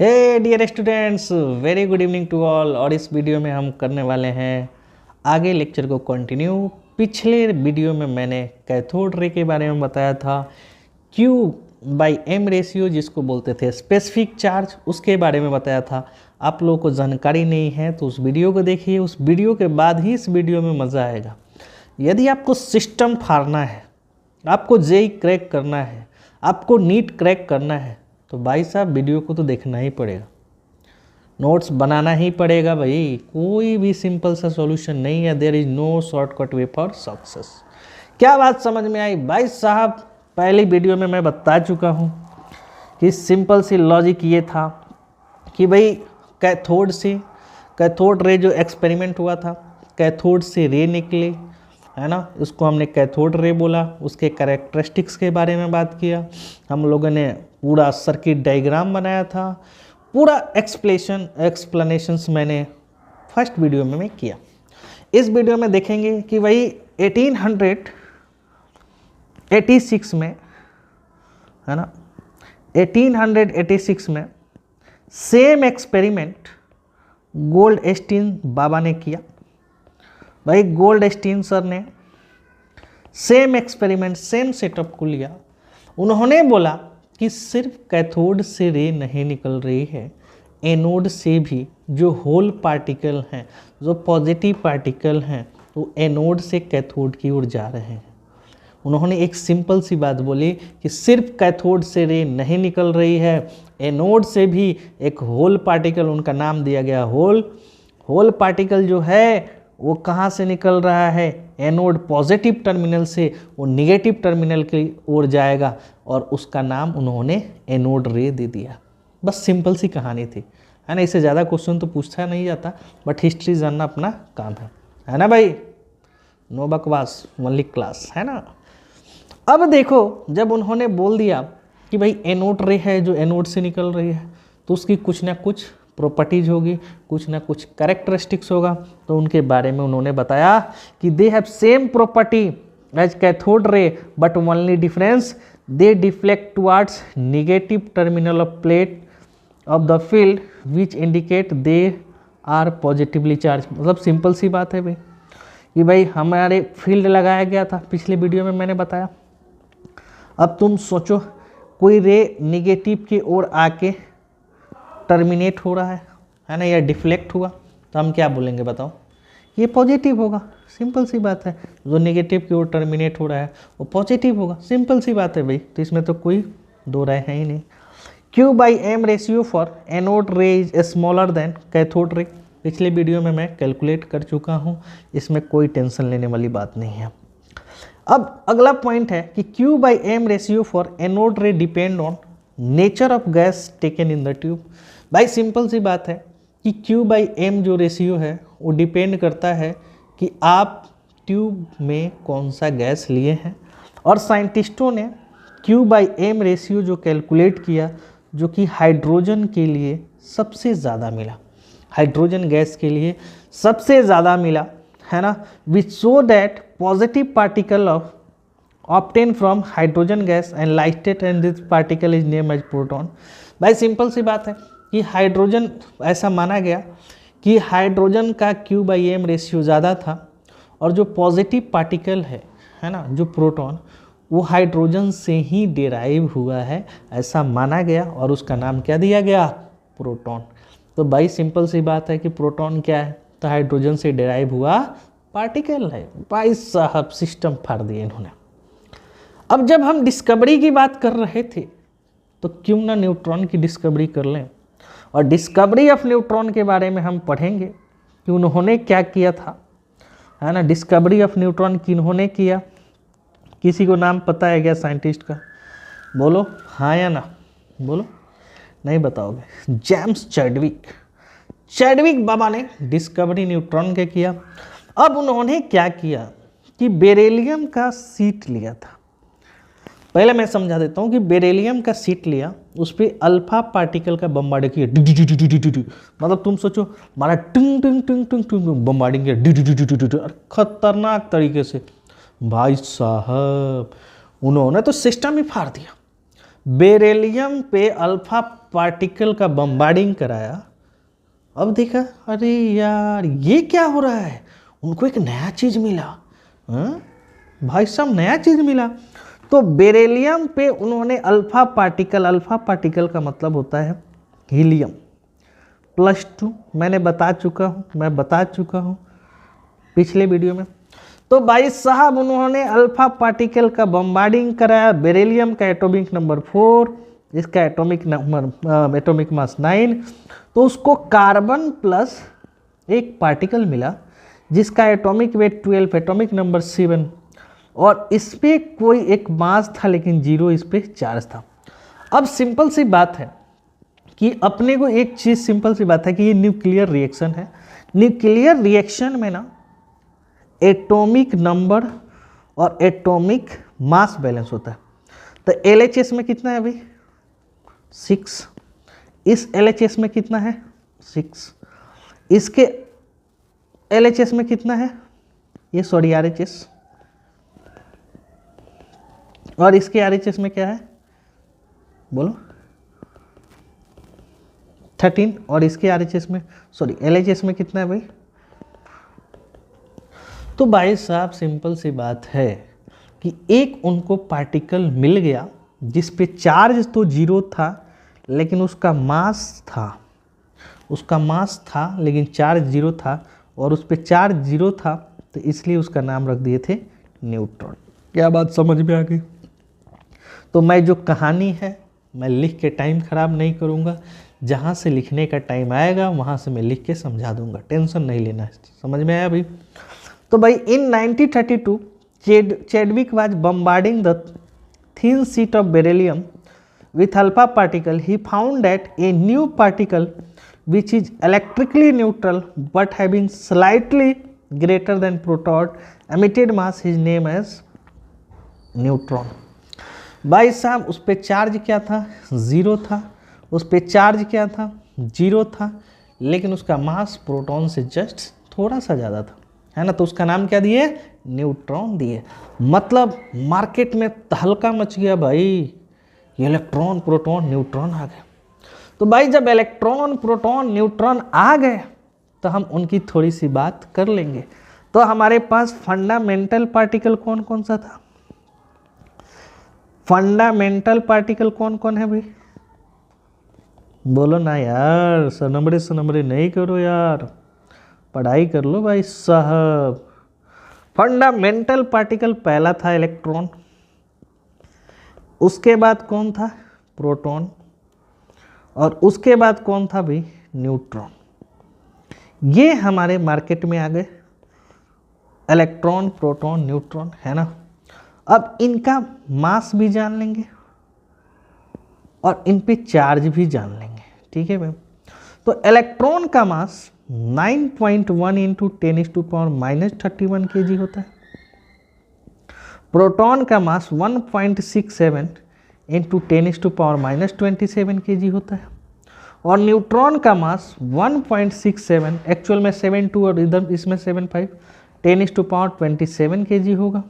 Hey dear students, very good evening to all. और इस video में हम करने वाले हैं आगे लेक्चर को कंटिन्यू। पिछले वीडियो में मैंने कैथोड रे के बारे में बताया था, Q बाई एम रेशियो जिसको बोलते थे स्पेसिफिक चार्ज, उसके बारे में बताया था। आप लोगों को जानकारी नहीं है तो उस वीडियो को देखिए, उस वीडियो के बाद ही इस वीडियो में मज़ा आएगा। यदि आपको सिस्टम फाड़ना है, आपको जेई क्रैक करना है, आपको नीट क्रैक करना है, तो भाई साहब वीडियो को तो देखना ही पड़ेगा, नोट्स बनाना ही पड़ेगा भाई। कोई भी सिंपल सा सॉल्यूशन नहीं है, there is no shortcut way for success. क्या बात समझ में आई भाई साहब? पहली वीडियो में मैं बता चुका हूँ कि सिंपल सी लॉजिक ये था कि भाई कैथोड रे जो एक्सपेरिमेंट हुआ था, कैथोड से रे निकले, है ना, उसको हमने कैथोड रे बोला। उसके कैरेक्टरिस्टिक्स के बारे में बात किया, हम लोगों ने पूरा सर्किट डायग्राम बनाया था, पूरा एक्सप्लेनेशंस मैंने फर्स्ट वीडियो में मैं किया। इस वीडियो में देखेंगे कि भाई 1886 में, है ना, 1886 में सेम एक्सपेरिमेंट गोल्डस्टीन बाबा ने किया। भाई गोल्डस्टीन सर ने सेम एक्सपेरिमेंट, सेम सेटअप को लिया। उन्होंने बोला कि सिर्फ कैथोड से रे नहीं निकल रही है, एनोड से भी जो होल पार्टिकल हैं, जो पॉजिटिव पार्टिकल हैं, वो एनोड से कैथोड की ओर जा रहे हैं। उन्होंने एक सिंपल सी बात बोली कि सिर्फ कैथोड से रे नहीं निकल रही है, एनोड से भी एक होल पार्टिकल, उनका नाम दिया गया होल पार्टिकल जो है वो कहाँ से निकल रहा है, एनोड पॉजिटिव टर्मिनल से वो निगेटिव टर्मिनल की ओर जाएगा, और उसका नाम उन्होंने एनोड रे दे दिया। बस सिंपल सी कहानी थी, है ना। इससे ज़्यादा क्वेश्चन तो पूछा नहीं जाता, बट हिस्ट्री जानना अपना काम है ना भाई। नो बकवास, ओनली क्लास, है ना। अब देखो, जब उन्होंने बोल दिया कि भाई एनोड रे है जो एनोड से निकल रही है, तो उसकी कुछ ना कुछ प्रॉपर्टीज होगी, कुछ ना कुछ कैरेक्टरिस्टिक्स होगा। तो उनके बारे में उन्होंने बताया कि they have same property as cathode ray but only difference they deflect towards negative terminal of plate of the field which indicate they are positively charge. मतलब सिंपल सी बात है भाई कि भाई हमारे फील्ड लगाया गया था, पिछले वीडियो में मैंने बताया। अब तुम सोचो, कोई रे निगेटिव की ओर आके टर्मिनेट हो रहा है ना, या डिफ्लेक्ट हुआ, तो हम क्या बोलेंगे बताओ? ये पॉजिटिव होगा, सिंपल सी बात है। जो नेगेटिव की ओर टर्मिनेट हो रहा है वो पॉजिटिव होगा, सिंपल सी बात है भाई। तो इसमें तो कोई दो राय है ही नहीं। Q by M ratio for anode ray is smaller than cathode ray. पिछले वीडियो में मैं कैलकुलेट कर चुका हूँ, इसमें कोई टेंशन लेने वाली बात नहीं है। अब अगला पॉइंट है कि Q by M ratio for anode ray depend on nature of gas taken in the tube. भाई सिंपल सी बात है कि Q बाई एम जो रेशियो है वो डिपेंड करता है कि आप ट्यूब में कौन सा गैस लिए हैं। और साइंटिस्टों ने Q बाई एम रेशियो जो कैलकुलेट किया, जो कि हाइड्रोजन के लिए सबसे ज़्यादा मिला, हाइड्रोजन गैस के लिए सबसे ज़्यादा मिला, है ना, which show that positive particle of obtain from hydrogen gas and lighted and this particle is name as proton. भाई सिंपल सी बात है कि हाइड्रोजन, ऐसा माना गया कि हाइड्रोजन का Q बाई एम रेशियो ज़्यादा था, और जो पॉजिटिव पार्टिकल है ना, जो प्रोटॉन, वो हाइड्रोजन से ही डिराइव हुआ है, ऐसा माना गया, और उसका नाम क्या दिया गया? प्रोटॉन। तो भाई सिंपल सी बात है कि प्रोटॉन क्या है? तो हाइड्रोजन से डिराइव हुआ पार्टिकल है। भाई साहब सिस्टम फाड़ दिए इन्होंने। अब जब हम डिस्कवरी की बात कर रहे थे, तो क्यों ना न्यूट्रॉन की डिस्कवरी कर लें, और डिस्कवरी ऑफ न्यूट्रॉन के बारे में हम पढ़ेंगे कि उन्होंने क्या किया था, है ना। डिस्कवरी ऑफ न्यूट्रॉन किन्होंने किया? किसी को नाम पता है क्या साइंटिस्ट का? बोलो हाँ या ना, बोलो। नहीं बताओगे? जेम्स चैडविक बाबा ने डिस्कवरी न्यूट्रॉन के किया। अब उन्होंने क्या किया कि बेरिलियम का सीट लिया था। पहले मैं समझा देता हूँ कि बेरिलियम का सीट लिया, उस पर अल्फा पार्टिकल का बम्बार्डिंग किया। मतलब तुम सोचो, हमारा टिंग टिंग टिंग टिंग टिंग बम्बार्डिंग किया खतरनाक तरीके से। भाई साहब उन्होंने तो सिस्टम ही फाड़ दिया। बेरिलियम पे अल्फा पार्टिकल का बम्बार्डिंग कराया। अब देखा, अरे यार ये क्या हो रहा है, उनको एक नया चीज मिला। हाँ? भाई साहब नया चीज मिला। तो बेरिलियम पे उन्होंने अल्फा पार्टिकल का मतलब होता है हीलियम +2, मैं बता चुका हूँ पिछले वीडियो में। तो भाई साहब उन्होंने अल्फा पार्टिकल का बम्बार्डिंग कराया। बेरिलियम का एटॉमिक नंबर 4, इसका एटॉमिक मास 9। तो उसको कार्बन प्लस एक पार्टिकल मिला जिसका एटॉमिक वेट 12, एटॉमिक नंबर 7, और इस पे कोई एक मास था लेकिन 0 इस पे चार्ज था। अब सिंपल सी बात है कि अपने को एक चीज़ सिंपल सी बात है कि ये न्यूक्लियर रिएक्शन है। न्यूक्लियर रिएक्शन में ना एटॉमिक नंबर और एटॉमिक मास बैलेंस होता है। तो LHS में कितना है भाई 6, इस LHS में कितना है 6, इसके LHS में कितना है ये सॉरी RHS, और इसके RHS में क्या है बोलो 13, और इसके RHS में सॉरी LHS में कितना है भाई। तो भाई साहब सिंपल सी बात है कि एक उनको पार्टिकल मिल गया जिस पे चार्ज तो 0 था लेकिन उसका मास था लेकिन चार्ज 0 था, और उस पे चार्ज 0 था तो इसलिए उसका नाम रख दिए थे न्यूट्रॉन। क्या बात समझ में आ गई। तो मैं जो कहानी है मैं लिख के टाइम ख़राब नहीं करूँगा, जहाँ से लिखने का टाइम आएगा वहाँ से मैं लिख के समझा दूँगा, टेंशन नहीं लेना है। समझ में आया भाई। तो भाई इन 1932 Chadwick was bombarding the thin sheet of beryllium with alpha particle. He found that a new particle which is electrically neutral but having slightly greater than proton emitted mass is named as neutron. भाई साहब उस पे charge क्या था 0 था, उस पे charge क्या था 0 था, लेकिन उसका मास प्रोटॉन से जस्ट थोड़ा सा ज़्यादा था, है ना। तो उसका नाम क्या दिए न्यूट्रॉन दिए। मतलब मार्केट में तहलका मच गया भाई, ये इलेक्ट्रॉन प्रोटॉन न्यूट्रॉन आ गए। तो भाई जब इलेक्ट्रॉन प्रोटॉन न्यूट्रॉन आ गए तो हम उनकी थोड़ी सी बात कर लेंगे। तो हमारे पास फंडामेंटल पार्टिकल कौन कौन सा था, फंडामेंटल पार्टिकल कौन कौन है भाई बोलो ना यार, सनमरे नहीं करो यार, पढ़ाई कर लो भाई साहब। फंडामेंटल पार्टिकल पहला था इलेक्ट्रॉन, उसके बाद कौन था प्रोटॉन, और उसके बाद कौन था भाई न्यूट्रॉन। ये हमारे मार्केट में आ गए इलेक्ट्रॉन प्रोटॉन न्यूट्रॉन, है ना। अब इनका मास भी जान लेंगे और इन पे चार्ज भी जान लेंगे, ठीक है भाई। तो इलेक्ट्रॉन का मास 9.1 इंटू 10⁻³ kg होता है। प्रोटॉन का मास 1.67 इंटू 10⁻27 kg होता है, और न्यूट्रॉन का मास 1.67, एक्चुअल में 72 और इधर इसमें 75, 10⁻27 kg होगा।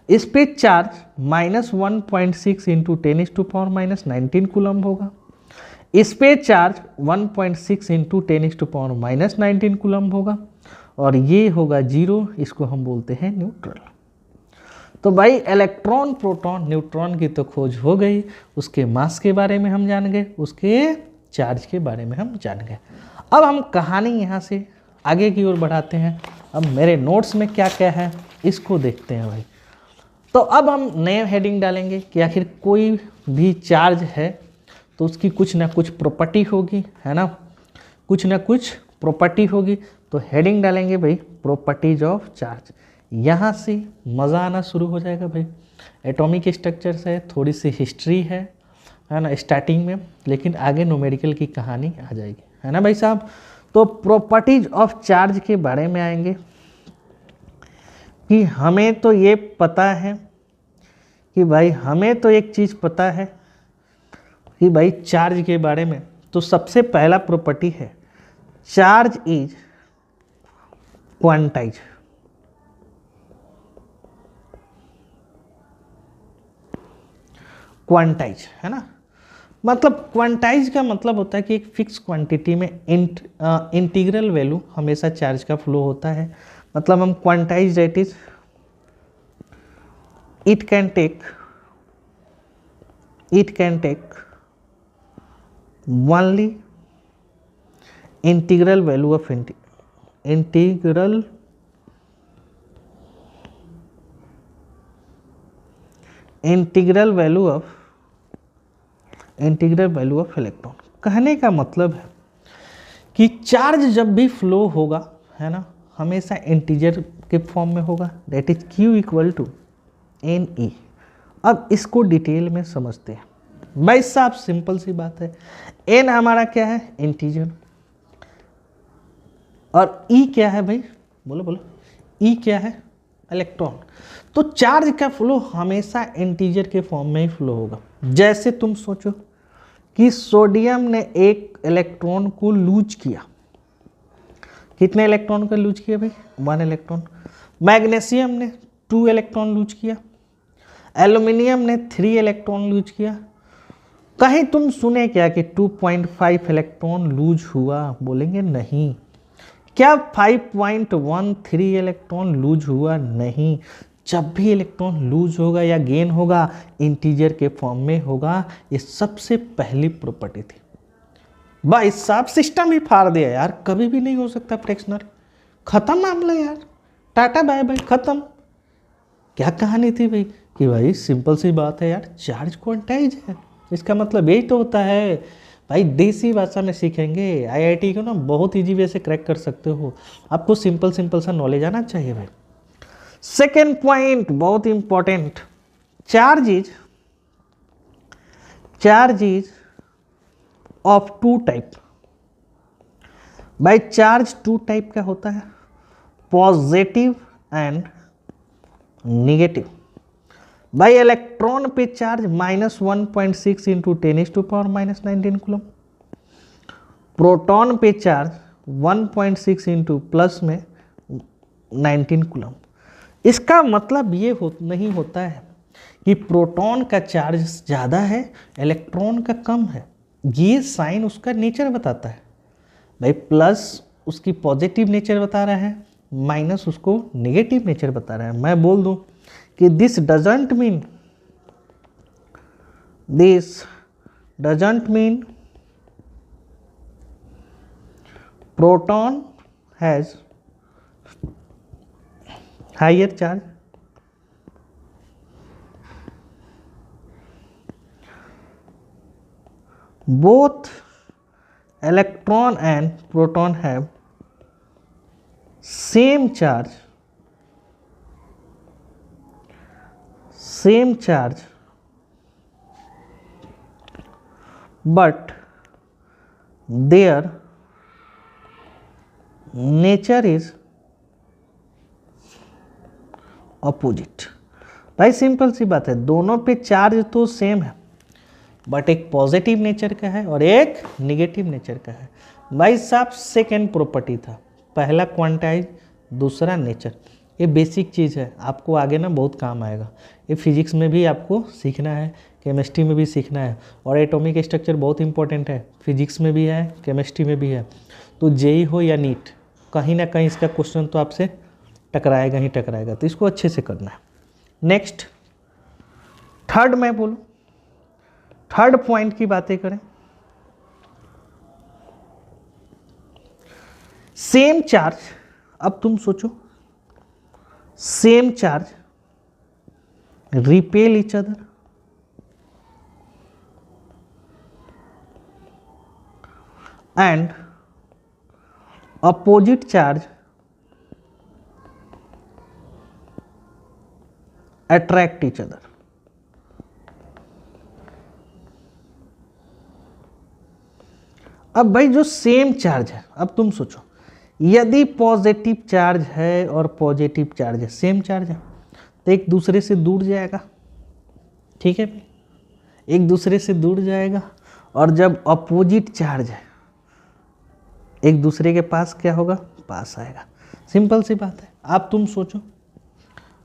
इस पे चार्ज -1.6 इंटू 10⁻19 कूलम होगा। इस पे चार्ज 1.6 इंटू 10⁻19 कूलम होगा, और ये होगा 0, इसको हम बोलते हैं न्यूट्रल। तो भाई इलेक्ट्रॉन प्रोटॉन न्यूट्रॉन की तो खोज हो गई, उसके मास के बारे में हम जान गए, उसके चार्ज के बारे में हम जान गए। अब हम कहानी यहाँ से आगे की ओर बढ़ाते हैं। अब मेरे नोट्स में क्या क्या है इसको देखते हैं भाई। तो अब हम नए हेडिंग डालेंगे कि आखिर कोई भी चार्ज है तो उसकी कुछ ना कुछ प्रॉपर्टी होगी, है ना, कुछ ना कुछ प्रॉपर्टी होगी। तो हेडिंग डालेंगे भाई प्रॉपर्टीज ऑफ चार्ज। यहाँ से मज़ा आना शुरू हो जाएगा भाई। एटॉमिक स्ट्रक्चर से थोड़ी सी हिस्ट्री है ना स्टार्टिंग में, लेकिन आगे न्यूमेरिकल की कहानी आ जाएगी, है ना भाई साहब। तो प्रॉपर्टीज ऑफ चार्ज के बारे में आएंगे कि हमें तो ये पता है कि भाई हमें तो एक चीज़ पता है कि भाई चार्ज के बारे में। तो सबसे पहला प्रॉपर्टी है चार्ज इज क्वांटाइज। क्वांटाइज, है ना। मतलब क्वांटाइज का मतलब होता है कि एक फिक्स क्वांटिटी में इंटीग्रल वैल्यू हमेशा चार्ज का फ्लो होता है। मतलब हम quantize that is it can take only integral value of integral value of electron. कहने का मतलब है कि चार्ज जब भी फ्लो होगा, है ना, हमेशा इंटीजर के फॉर्म में होगा, that is Q equal to NE। अब इसको डिटेल में समझते हैं। भाई साहब सिंपल सी बात है, N हमारा क्या है, इंटीजर, और E क्या है भाई, बोलो, E क्या है, इलेक्ट्रॉन। तो चार्ज का फ्लो हमेशा इंटीजर के फॉर्म में ही फ्लो होगा। जैसे तुम सोचो कि सोडियम ने एक इलेक्ट्रॉन को लूज किया, कितने इलेक्ट्रॉन को लूज किया भाई, 1 इलेक्ट्रॉन। मैग्नीशियम ने 2 इलेक्ट्रॉन लूज किया, एल्यूमिनियम ने 3 इलेक्ट्रॉन लूज किया। कहीं तुम सुने क्या कि 2.5 इलेक्ट्रॉन लूज हुआ, बोलेंगे नहीं। क्या 5.13 इलेक्ट्रॉन लूज हुआ, नहीं। जब भी इलेक्ट्रॉन लूज होगा या गेन होगा, इंटीजर के फॉर्म में होगा। ये सबसे पहली प्रॉपर्टी थी। भाई साहब सिस्टम ही फाड़ दिया यार, कभी भी नहीं हो सकता फ्रैक्शनल, खत्म मामला यार, टाटा बाय बाय, खत्म। क्या कहानी थी भाई कि भाई सिंपल सी बात है यार, चार्ज क्वांटाइज है, इसका मतलब यही तो होता है भाई। देसी भाषा में सीखेंगे, IIT को ना बहुत इजी वे से क्रैक कर सकते हो। आपको सिंपल सा नॉलेज आना चाहिए भाई। सेकेंड पॉइंट बहुत important, charge is of 2 type. भाई चार्ज 2 टाइप का होता है, पॉजिटिव एंड निगेटिव। भाई इलेक्ट्रॉन पे चार्ज -1.6 इंटू 10⁻⁻19 कूलम, प्रोटॉन पे चार्ज 1.6 इंटू प्लस में 19 कूलम। इसका मतलब ये नहीं होता है कि प्रोटॉन का चार्ज ज़्यादा है, इलेक्ट्रॉन का कम है। ये साइन उसका नेचर बताता है भाई, प्लस उसकी पॉजिटिव नेचर बता रहा है, माइनस उसको नेगेटिव नेचर बता रहा है। मैं बोल दूं कि this doesn't mean proton has higher charge, both electron and proton have same charge but their nature is opposite। भाई सिंपल सी बात है, दोनों पे चार्ज तो सेम है, बट एक पॉजिटिव नेचर का है और एक निगेटिव नेचर का है। भाई साहब सेकेंड प्रॉपर्टी था, पहला क्वांटाइज, दूसरा नेचर। ये बेसिक चीज़ है, आपको आगे ना बहुत काम आएगा। ये फिजिक्स में भी आपको सीखना है, केमिस्ट्री में भी सीखना है, और एटॉमिक स्ट्रक्चर बहुत इंपॉर्टेंट है, फिजिक्स में भी है, केमिस्ट्री में भी है। तो जेई हो या नीट, कहीं ना कहीं इसका क्वेश्चन तो आपसे टकराएगा ही टकराएगा, तो इसको अच्छे से करना है। नेक्स्ट थर्ड मैं बोलूँ, थर्ड पॉइंट की बातें करें, सेम चार्ज। अब तुम सोचो, same charge repel each other and opposite charge attract each other. अब भाई जो सेम चार्ज है, अब तुम सोचो, यदि पॉजिटिव चार्ज है और पॉजिटिव चार्ज है, सेम चार्ज है, तो एक दूसरे से दूर जाएगा, ठीक है, एक दूसरे से दूर जाएगा। और जब अपोजिट चार्ज है, एक दूसरे के पास क्या होगा, पास आएगा। सिंपल सी बात है। आप तुम सोचो,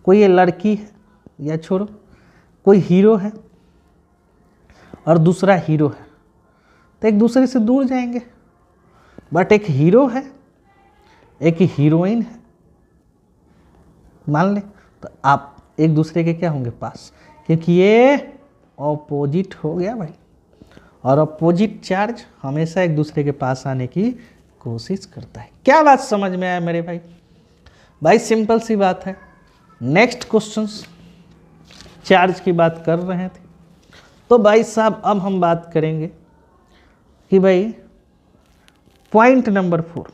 कोई ये लड़की है या छोड़ो, कोई हीरो है, और दूसरा हीरो है, तो एक दूसरे से दूर जाएंगे। बट एक हीरो है, एक हीरोइन है, मान लें, तो आप एक दूसरे के क्या होंगे, पास, क्योंकि ये ऑपोजिट हो गया भाई, और ऑपोजिट चार्ज हमेशा एक दूसरे के पास आने की कोशिश करता है। क्या बात समझ में आया मेरे भाई? भाई सिंपल सी बात है। नेक्स्ट क्वेश्चंस, चार्ज की बात कर रहे थे, तो भाई साहब अब हम बात करेंगे कि भाई पॉइंट नंबर 4।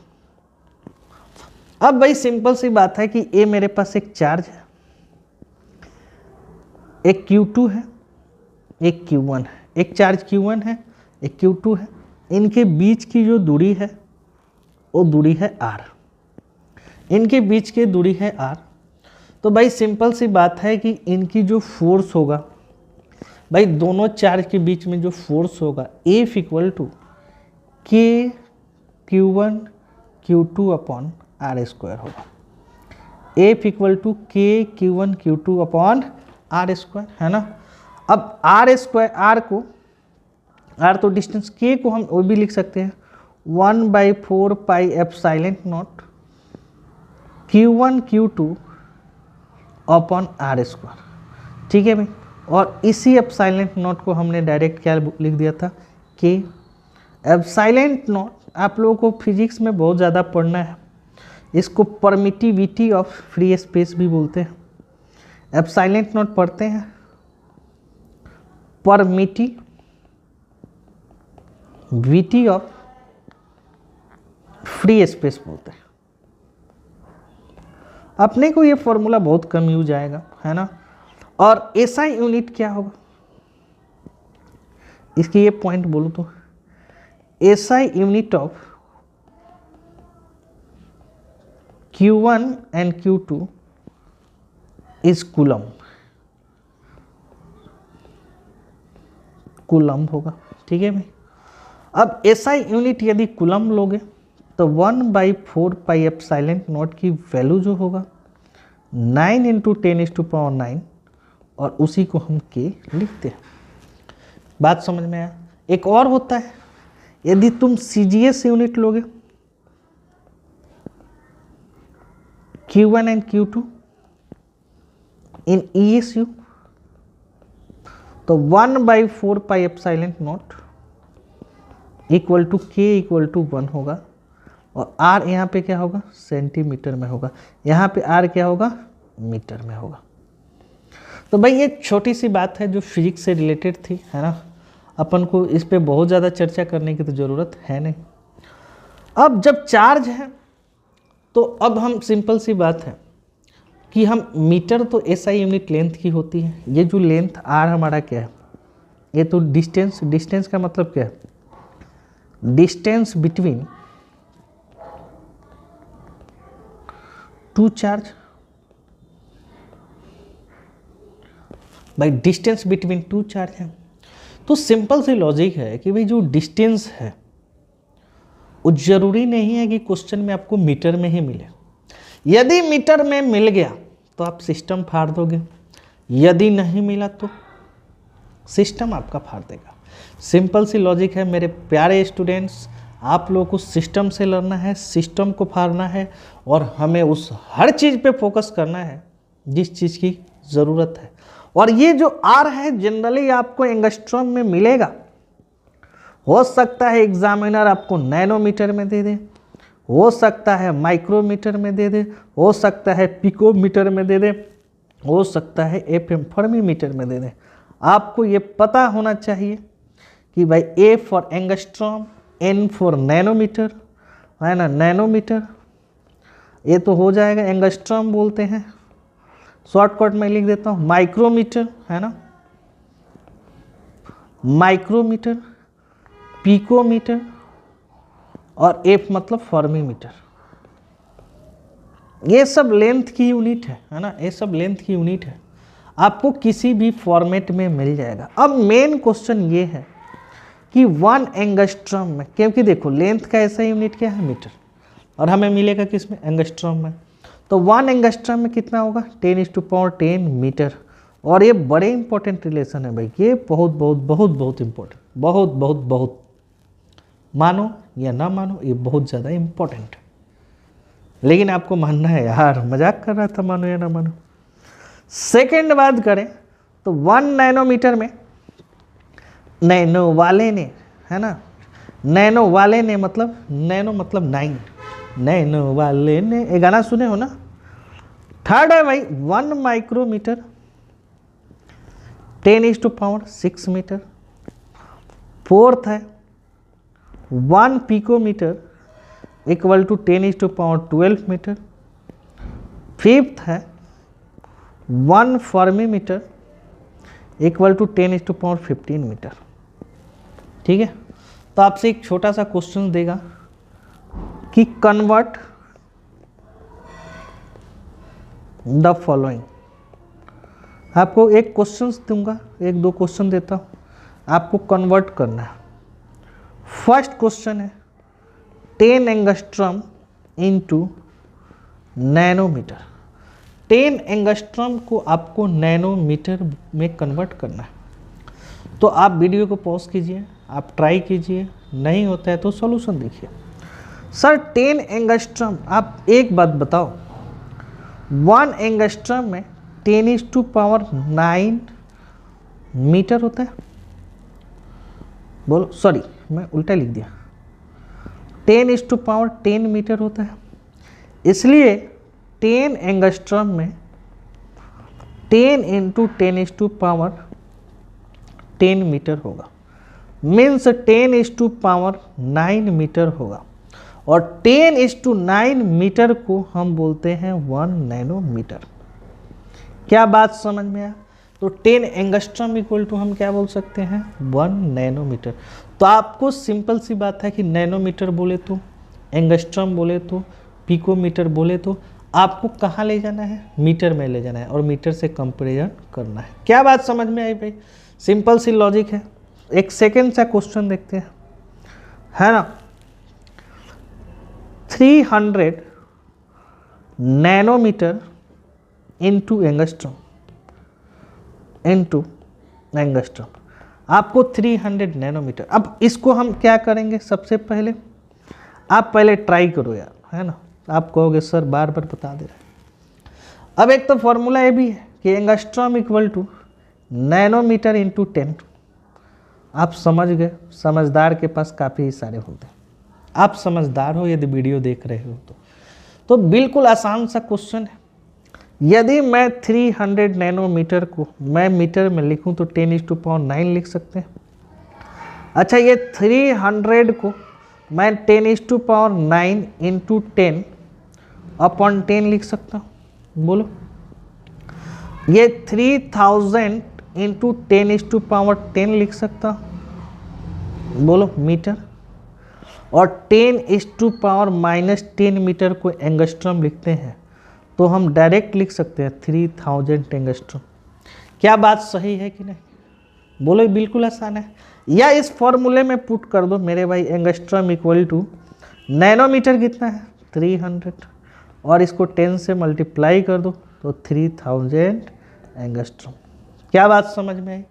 अब भाई सिंपल सी बात है कि ये मेरे पास एक चार्ज है, एक Q2 है, एक Q1 है, एक चार्ज Q1 है, एक Q2 है। इनके बीच की जो दूरी है वो दूरी है R, इनके बीच की दूरी है R। तो भाई सिंपल सी बात है कि इनकी जो फोर्स होगा, भाई दोनों चार्ज के बीच में जो फोर्स होगा F equal to K Q1 Q2 upon R square होगा। F equal to K Q1 Q2 upon R square, है ना। अब R स्क्वायर, R को, R तो डिस्टेंस, K को हम वो भी लिख सकते हैं 1/4 pi epsilon naught Q1 Q2 upon R square, ठीक है भाई। और इसी एप्सिलॉन नॉट को हमने डायरेक्ट क्या लिख दिया था, K। एप्सिलॉन नॉट आप लोगों को फिजिक्स में बहुत ज़्यादा पढ़ना है, इसको परमिटिविटी ऑफ फ्री स्पेस भी बोलते हैं। एप्सिलॉन नॉट पढ़ते हैं, परमिटिविटी ऑफ फ्री स्पेस बोलते हैं। अपने को ये फॉर्मूला बहुत कम यूज आएगा, है ना। और एसआई यूनिट क्या होगा, इसकी ये पॉइंट बोलूँ तो SI unit of Q1 and Q2 is coulomb, coulomb होगा, ठीक है भाई। अब एसआई यूनिट यदि कूलम लोगे तो 1/4 पाई एप्सिलॉन नॉट की वैल्यू जो होगा 9 × 10⁻⁹, और उसी को हम K लिखते हैं। बात समझ में आया। एक और होता है, यदि तुम CGS यूनिट लोगे Q1 and Q2 in ESU, तो 1/4 pi epsilon naught equal to K equal to 1 होगा, और R यहाँ पे क्या होगा, सेंटीमीटर में होगा, यहाँ पे R क्या होगा, मीटर में होगा। तो भाई ये छोटी सी बात है जो फिजिक्स से रिलेटेड थी, है ना। अपन को इस पे बहुत ज़्यादा चर्चा करने की तो ज़रूरत है नहीं। अब जब चार्ज है तो अब हम सिंपल सी बात है कि हम मीटर, तो एसआई यूनिट लेंथ की होती है। ये जो लेंथ R हमारा क्या है, ये तो डिस्टेंस, डिस्टेंस का मतलब क्या है, डिस्टेंस बिटवीन टू चार्ज। भाई डिस्टेंस बिटवीन टू चार्ज है, तो सिंपल सी लॉजिक है कि भाई जो डिस्टेंस है वो जरूरी नहीं है कि क्वेश्चन में आपको मीटर में ही मिले। यदि मीटर में मिल गया तो आप सिस्टम फाड़ दोगे, यदि नहीं मिला तो सिस्टम आपका फाड़ देगा। सिंपल सी लॉजिक है मेरे प्यारे स्टूडेंट्स। आप लोगों को सिस्टम से लड़ना है, सिस्टम को फाड़ना है, और हमें उस हर चीज़ पे फोकस करना है जिस चीज़ की ज़रूरत है। और ये जो R है जनरली आपको एंगस्ट्रॉम में मिलेगा। हो सकता है एग्जामिनर आपको नैनोमीटर में दे दे, हो सकता है माइक्रोमीटर में दे दे, हो सकता है पिकोमीटर में दे दे, हो सकता है FM फर्मी मीटर में दे दे। आपको ये पता होना चाहिए कि भाई A for angstrom, N for nanometre, है ना, नैनोमीटर। ये तो हो जाएगा, एंगस्ट्रॉम बोलते हैं, शॉर्टकट में लिख देता हूँ माइक्रोमीटर, है ना, माइक्रोमीटर, पिकोमीटर, और F मतलब फर्मी मीटर। ये सब लेंथ की यूनिट है ना, ये सब लेंथ की यूनिट है, आपको किसी भी फॉर्मेट में मिल जाएगा। अब मेन क्वेश्चन ये है कि 1 एंगस्ट्रॉम में, क्योंकि देखो लेंथ का ऐसा यूनिट क्या है, मीटर, और हमें मिलेगा किस में, एंगस्ट्रॉम में। तो 1 एंगस्ट्रॉम में कितना होगा, 10⁻10 मीटर, और ये बड़े इंपॉर्टेंट रिलेशन है भाई, ये बहुत बहुत बहुत बहुत इंपॉर्टेंट, बहुत बहुत बहुत, मानो या ना मानो ये बहुत ज़्यादा इंपॉर्टेंट है, लेकिन आपको मानना है यार, मजाक कर रहा था, मानो या ना मानो। सेकेंड बात करें तो 1 नैनोमीटर में नैनो वाले ने, है ना, नैनो वाले ने मतलब नैनो मतलब 9, नैनो वाले ने, ये गाना सुने हो ना। थर्ड है भाई 1 माइक्रोमीटर 10⁻6 मीटर। फोर्थ है 1 picometre equal to 10⁻12 metre. Fifth है 1 फर्मीमीटर इक्वल टू 10⁻15 मीटर। ठीक है, तो आपसे एक छोटा सा क्वेश्चन देगा कि कन्वर्ट द फॉलोइंग। आपको एक क्वेश्चन दूंगा, एक दो क्वेश्चन देता हूं, आपको कन्वर्ट करना है। फर्स्ट क्वेश्चन है 10 एंगस्ट्रम इंटू नैनोमीटर। 10 एंगस्ट्रम को आपको नैनोमीटर में कन्वर्ट करना है। तो आप वीडियो को पॉज कीजिए, आप ट्राई कीजिए, नहीं होता है तो सॉल्यूशन देखिए। सर 10 एंगस्ट्रम, आप एक बात बताओ, 1 एंगस्ट्रम में 10⁻9 मीटर होता है? बोलो, सॉरी मैं उल्टा लिख दिया, 10⁻10 मीटर होता है। इसलिए 10 एंगस्ट्रम में 10 × 10⁻10 मीटर होगा, मीन्स 10⁻9 मीटर होगा। और 10⁻9 मीटर को हम बोलते हैं 1 नैनोमीटर। क्या बात समझ में आया? तो 10 एंगस्ट्रम इक्वल टू हम क्या बोल सकते हैं? 1 नैनोमीटर। तो आपको सिंपल सी बात है कि नैनोमीटर बोले तो, एंगस्ट्रम बोले तो, पिकोमीटर बोले तो आपको कहाँ ले जाना है? मीटर में ले जाना है और मीटर से कंपेरिजन करना है। क्या बात समझ में आई भाई? सिंपल सी लॉजिक है। एक सेकेंड सा क्वेश्चन देखते हैं, है ना। 300 नैनोमीटर इंटू एंगस्ट्रम, आपको 300 नैनोमीटर। अब इसको हम क्या करेंगे? सबसे पहले आप पहले ट्राई करो यार, है ना। आप कहोगे सर बार बार बता दे रहे। अब एक तो फॉर्मूला ये भी है कि angstrom equal to nanometre into 10। आप समझ गए, समझदार के पास काफ़ी इशारे होते हैं। आप समझदार हो यदि वीडियो देख रहे हो तो बिल्कुल आसान सा क्वेश्चन है। यदि मैं 300 नैनोमीटर को मैं मीटर में लिखूं तो 10⁻9 लिख सकते हैं। अच्छा, ये 300 को मैं 10⁻9 इंटू 10/10 लिख सकता हूँ। बोलो, ये 3000 इंटू 10⁻10 लिख सकता हूँ। बोलो, मीटर। और 10⁻−10 मीटर को एंगस्ट्रम लिखते हैं तो हम डायरेक्ट लिख सकते हैं 3000 एंगस्ट्रम। क्या बात सही है कि नहीं? बोलो, बिल्कुल आसान है। या इस फॉर्मूले में पुट कर दो मेरे भाई, एंगस्ट्रम इक्वल टू नैनोमीटर कितना है? 300, और इसको 10 से मल्टीप्लाई कर दो तो 3000 एंगस्ट्रम। क्या बात समझ में आई?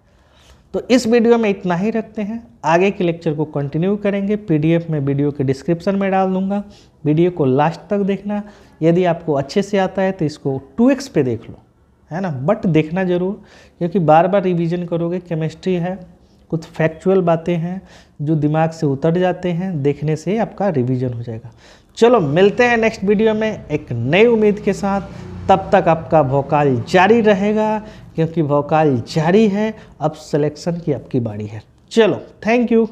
तो इस वीडियो में इतना ही रखते हैं, आगे के लेक्चर को कंटिन्यू करेंगे। पीडीएफ में वीडियो के डिस्क्रिप्शन में डाल दूंगा, वीडियो को लास्ट तक देखना। यदि आपको अच्छे से आता है तो इसको 2x पे देख लो, है ना, बट देखना जरूर, क्योंकि बार बार रिवीजन करोगे। केमिस्ट्री है, कुछ फैक्चुअल बातें हैं जो दिमाग से उतर जाते हैं, देखने से आपका रिवीजन हो जाएगा। चलो मिलते हैं नेक्स्ट वीडियो में एक नई उम्मीद के साथ। तब तक आपका वोकाल जारी रहेगा, क्योंकि वोकाल जारी है। अब सिलेक्शन की आपकी बारी है। चलो, थैंक यू।